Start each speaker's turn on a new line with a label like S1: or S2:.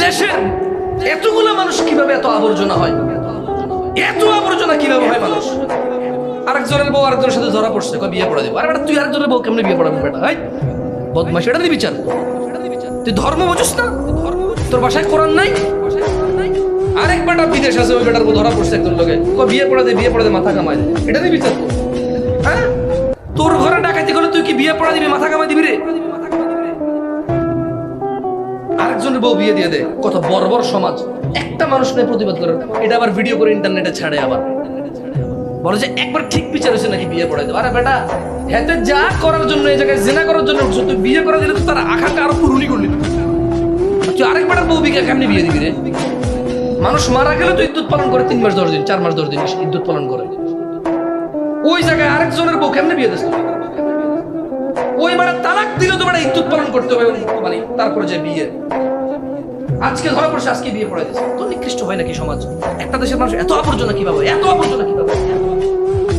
S1: দেশের এতগুলো মানুষ কিভাবে এত আবর্জনা হয়, এত আবর্জনা কিভাবে হয় মানুষ। আরেকজনের বউ আরেকজনের সাথে ধরা পড়ছে, কয় বিয়ে পড়া দিব। আরে বেটা তুই আরেকজনের বউ কেমনে বিয়ে পড়াবি বেটা? হাই বদমাশ, এটা দিয়ে বিচার। তুই ধর্ম বুঝিস না? তোর বাসায় কোরআন নাই? আরেক বেটা বিদেশ আছে, ওই বেটার বউ ধরা পড়ছে একজন লোকে, কয় বিয়ে পড়া দে মাথা কামাই দে। এটা দিয়ে বিচার। হ্যাঁ, তোর ঘরে ডাকাতি করলে তুই কি বিয়ে পড়া দিবি, মাথা কামাই দিবি রে? আরেকজনের বউ বিয়ে দিয়ে দে। কত বর্বর সমাজ। একটা মানুষ নেই প্রতিবাদ করে, এটা আবার ভিডিও করে ইন্টারনেটে ছাড়ে, আবার বলে যে একবার ঠিক বিচার হয়েছে নাকি বিয়ে পড়াই দেবো। আরে বেটা, হেতে যা করার জন্য, এই জায়গায় জেনা করার জন্য উঠছো, তুই বিয়ে করা দিলে তো তার আকাঙ্ক্ষা আরো পূরণই করলি। তুই আরেক বেটার বউ বিকে কেমনি বিয়ে দিবি রে? মানুষ মারা গেলে তো ইদ্যুৎ পালন করে 3 মাস 10 দিন, 4 মাস 10 দিন ইদ্যুৎ পালন করে। ওই জায়গায় আরেকজনের বউ কেমনে বিয়ে দিস? ওই বেটা তালাক দিলে তো বেটা ইদ্যুৎ পালন করতে হবে, মানে তারপরে যে বিয়ে। আজকে ধরা পড়ছে, আজকে বিয়ে পড়াই দিচ্ছে। তো নিকৃষ্ট হয় নাকি সমাজ? একটা দেশের মানুষ এত আবর্জনা কিভাবে, এত আবর্জনা কিভাবে?